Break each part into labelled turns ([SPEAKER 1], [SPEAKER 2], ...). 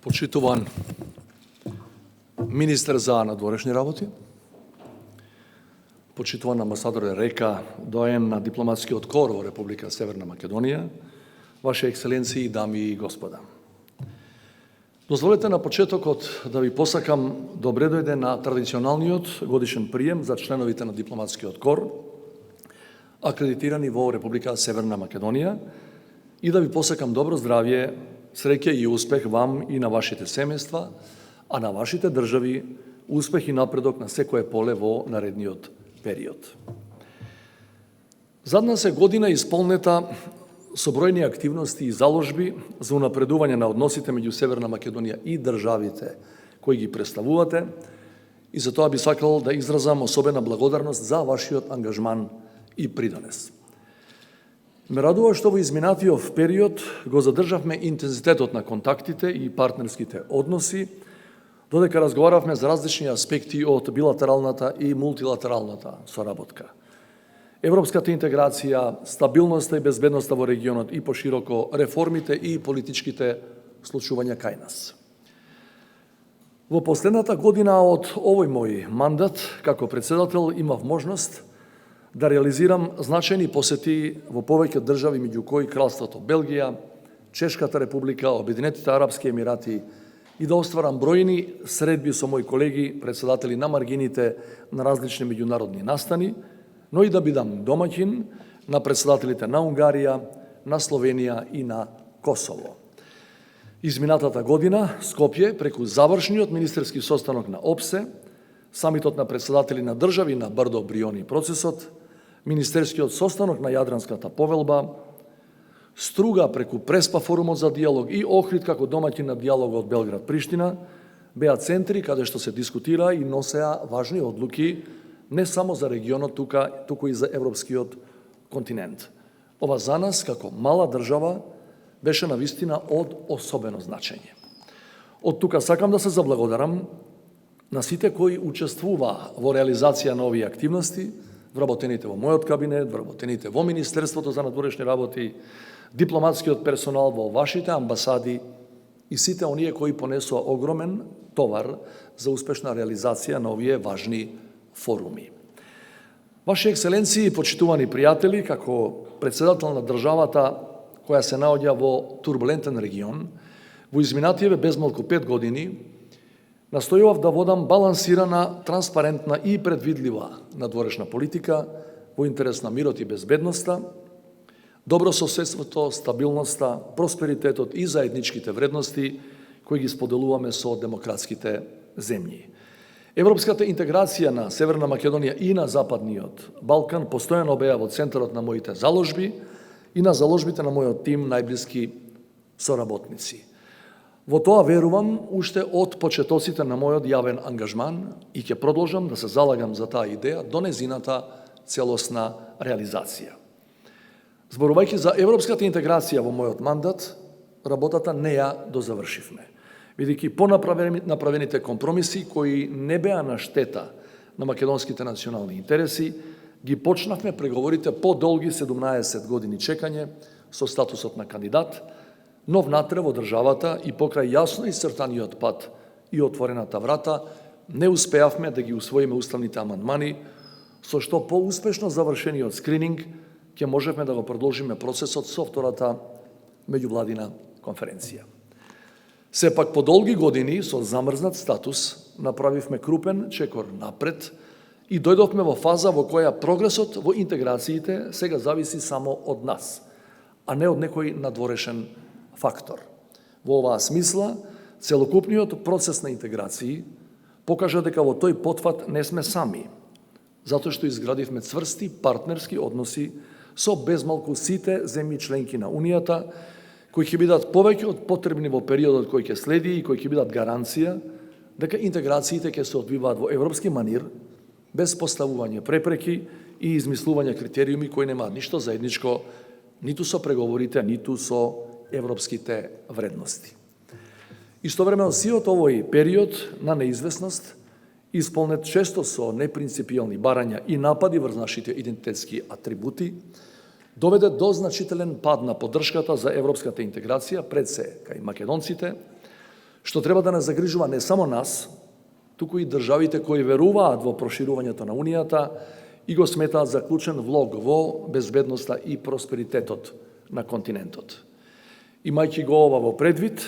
[SPEAKER 1] Почитуван министер за надворешни работи, почитуван амбасадор Река, доен на дипломатскиот кор во Република Северна Македонија, Ваше екселенции, дами и господа. Дозволете на почетокот да ви посакам добре дојде на традиционалниот годишен прием за членовите на дипломатскиот кор, акредитирани во Република Северна Македонија, и да ви посакам добро здравје, среќа и успех вам и на вашите семејства, а на вашите држави успех и напредок на секое поле во наредниот период. Зад нас е година исполнета со бројни активности и заложби за унапредување на односите меѓу Северна Македонија и државите кои ги представувате, и за тоа би сакал да изразам особена благодарност за вашиот ангажман и придонес. Ме радува што во изминатиот период го задржавме интензитетот на контактите и партнерските односи, додека разговаравме за различни аспекти од билатералната и мултилатералната соработка. Европската интеграција, стабилноста и безбедноста во регионот и пошироко реформите и политичките случувања кај нас. Во последната година од овој мој мандат како председател имав можност да реализирам значајни посети во повеќе држави, меѓу кои Кралството Белгија, Чешката република, Обединетите арапски емирати, и да остварам бројни средби со мои колеги, председатели на маргините на различни меѓународни настани, но и да бидам домаќин на председателите на Унгарија, на Словенија и на Косово. Изминатата година Скопје, преку завршниот министерски состанок на ОПСЕ, самитот на председатели на држави на Брдо Бриони процесот, министерскиот состанок на Јадранската повелба, Струга преку Преспа форумот за диалог и Охрид како домаќин на диалогот Белград-Приштина, беа центри каде што се дискутира и носеа важни одлуки не само за регионот туку и за европскиот континент. Ова за нас како мала држава беше навистина од особено значење. Од тука сакам да се заблагодарам на сите кои учествуваа во реализација на овие активности, вработените во мојот кабинет, вработените во Министерството за надворешни работи, дипломатскиот персонал во вашите амбасади и сите оние кои понесоа огромен товар за успешна реализација на овие важни форуми. Ваши екселенции, почитувани пријатели, како председател на државата која се наоѓа во турбулентен регион, во изминативе безмалку 5 години, настојував да водам балансирана, транспарентна и предвидлива надворешна политика во интерес на мирот и безбедноста, добрососедството, стабилноста, просперитетот и заедничките вредности кои ги споделуваме со демократските земји. Европската интеграција на Северна Македонија и на Западниот Балкан постојано беа во центарот на моите заложби и на заложбите на мојот тим најблиски соработници. Во тоа верувам уште од почетоците на мојот јавен ангажман и ќе продолжам да се залагам за таа идеја до незината целосна реализација. Зборувајќи за европската интеграција во мојот мандат, работата не ја дозавршивме, бидејќи по направените компромиси кои не беа на штета на македонските национални интереси, ги почнавме преговорите по долги 17 години чекање со статусот на кандидат, но внатре во државата и покрај јасно исцртаниот пат и отворената врата, не успеавме да ги усвоиме уставните амандмани, со што по успешно завршениот скрининг ќе можеме да го продолжиме процесот со втората меѓувладина конференција. Сепак по долги години со замрзнат статус направивме крупен чекор напред и дојдовме во фаза во која прогресот во интеграциите сега зависи само од нас, а не од некој надворешен фактор. Во оваа смисла, целокупниот процес на интеграција покажа дека во тој потфат не сме сами, затоа што изградивме цврсти партнерски односи со безмалку сите земји членки на Унијата, кои ќе бидат повеќе од потребни во периодот кој ќе следи и кои ќе бидат гаранција дека интеграциите ќе се одвиваат во европски манир, без поставување препреки и измислување критериуми кои немаат ништо заедничко ниту со преговорите, ниту со европските вредности. Истовремено сиот овој период на неизвестност, исполнет често со непринципијални барања и напади врз нашите идентитетски атрибути, доведе до значителен пад на поддршката за европската интеграција пред се кај македонците, што треба да не загрижува не само нас, туку и државите кои веруваат во проширувањето на Унијата и го сметаат за клучен влог во безбедноста и просперитетот на континентот. Имајќи го ова во предвид,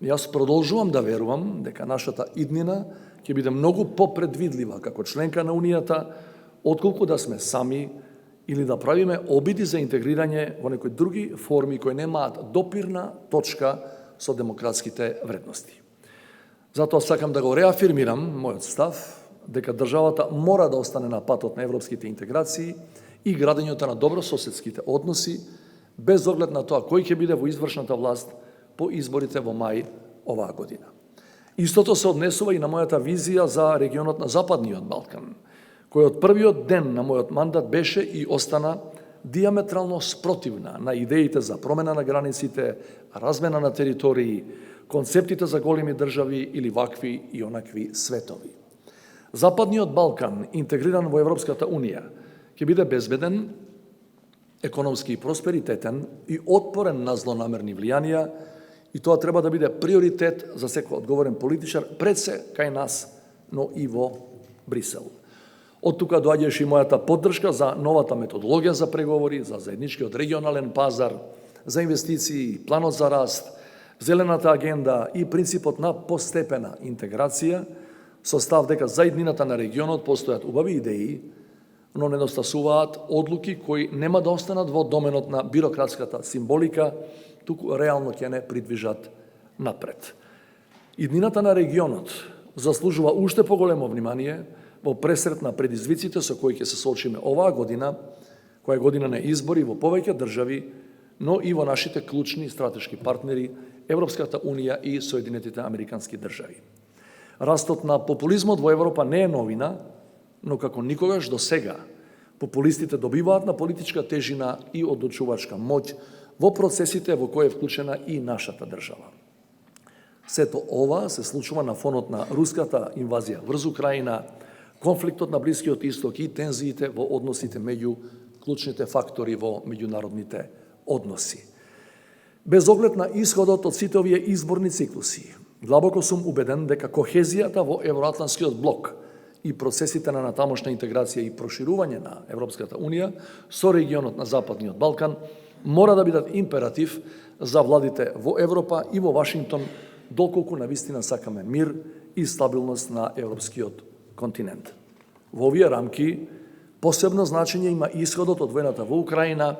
[SPEAKER 1] јас продолжувам да верувам дека нашата иднина ќе биде многу попредвидлива како членка на Унијата, отколку да сме сами или да правиме обиди за интегрирање во некои други форми кои немаат допирна точка со демократските вредности. Затоа сакам да го реафирмирам мојот став дека државата мора да остане на патот на европските интеграции и градењето на добрососедските односи, без оглед на тоа кој ќе биде во извршната власт по изборите во мај оваа година. Истото се однесува и на мојата визија за регионот на Западниот Балкан, кој од првиот ден на мојот мандат беше и остана диаметрално спротивна на идеите за промена на границите, размена на територии, концептите за големи држави или вакви и онакви светови. Западниот Балкан, интегриран во Европската Унија, ќе биде безбеден, економски просперитетен и отпорен на злонамерни влијанија, и тоа треба да биде приоритет за секој одговорен политичар пред се кај нас, но и во Брисел. Од тука доаѓаше и мојата поддршка за новата методологија за преговори, за заедничкиот регионален пазар, за инвестиции, планот за раст, зелената агенда и принципот на постепена интеграција, со став дека за иднината на регионот постојат убави идеи, но недостасуваат одлуки кои нема да останат во доменот на бирократската символика, туку реално ќе не придвижат напред. Иднината на регионот заслужува уште поголемо внимание во пресрет на предизвиците со кои ќе се соочиме оваа година, која е година на избори во повеќе држави, но и во нашите клучни стратешки партнери, Европската Унија и Соединетите Американски држави. Растот на популизмот во Европа не е новина, но како никогаш до сега, популистите добиваат на политичка тежина и одлучувачка моќ во процесите во кои е вклучена и нашата држава. Сето ова се случува на фонот на руската инвазија врз Украина, конфликтот на Блискиот Исток и тензиите во односите меѓу клучните фактори во меѓународните односи. Без оглед на исходот од сите овие изборни циклуси, длабоко сум убеден дека кохезијата во Евроатлантскиот блок и процесите на натамошна интеграција и проширување на Европската Унија со регионот на Западниот Балкан мора да бидат императив за владите во Европа и во Вашингтон, доколку навистина сакаме мир и стабилност на европскиот континент. Во овие рамки посебно значење има исходот од војната во Украина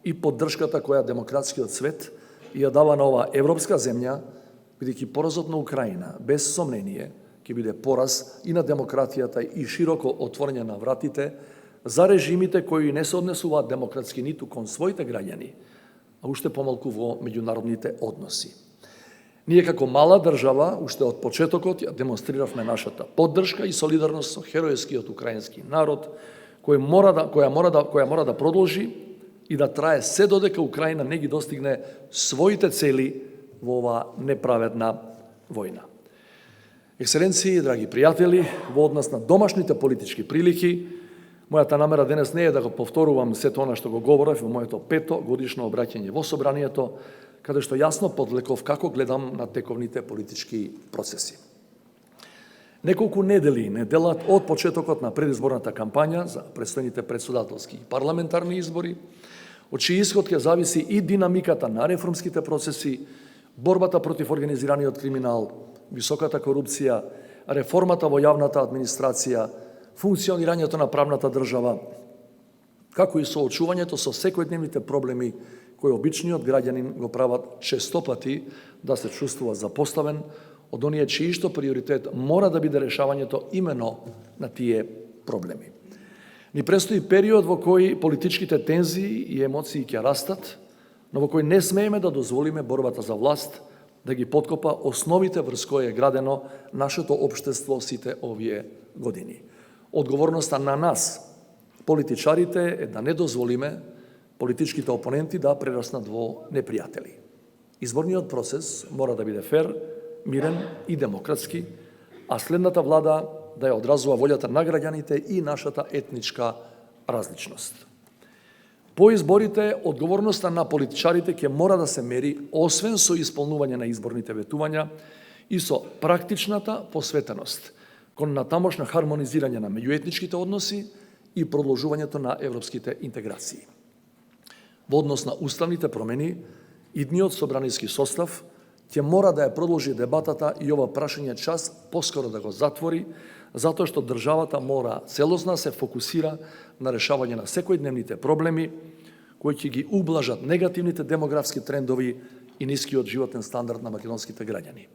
[SPEAKER 1] и поддршката која демократскиот свет ја дава на оваа европска земја, бидејќи поразот на Украина без сомнение ќе биде пораз и на демократијата и широко отворање на вратите за режимите кои не се однесуваат демократски ниту кон своите граѓани, а уште помалку во меѓународните односи. Ние како мала држава, уште од почетокот, ја демонстриравме нашата поддршка и солидарност со херојскиот украински народ, која мора да продолжи и да трае се додека Украина не ги достигне своите цели во оваа неправедна војна. Екселенции, драги пријатели, во однос на домашните политички прилики, мојата намера денес не е да го повторувам сето она што го говорев во моето 5-то годишно обраќање во Собранието, каде што јасно подлеков како гледам на тековните политички процеси. Неколку недели не делат од почетокот на предизборната кампања за предстојните претседателски и парламентарни избори, од чиј исход ќе зависи и динамиката на реформските процеси, борбата против организираниот криминал, високата корупција, реформата во јавната администрација, функционирањето на правната држава, како и соочувањето со секојдневните проблеми кои обичниот граѓанин го прават честопати да се чувствува запоставен од оние чиишто приоритет мора да биде решавањето именно на тие проблеми. Ни престои период во кој политичките тензии и емоции ќе растат, но во кој не смееме да дозволиме борбата за власт да ги подкопа основите врз кои е градено нашето општество сите овие години. Одговорноста на нас, политичарите, е да не дозволиме политичките опоненти да прераснат во непријатели. Изборниот процес мора да биде фер, мирен и демократски, а следната влада да ја одразува волјата на граѓаните и нашата етничка различност. По изборите, одговорноста на политичарите ќе мора да се мери освен со исполнување на изборните ветувања и со практичната посветеност кон натамошно хармонизирање на меѓуетничките односи и продолжувањето на европските интеграции. Во однос на уставните промени, идниот собраниски состав ќе мора да ја продолжи дебатата и ова прашање час поскоро да го затвори, затоа што државата мора целосно се фокусира на решавање на секојдневните проблеми кои ќе ги ублажат негативните демографски трендови и нискиот животен стандард на македонските граѓани.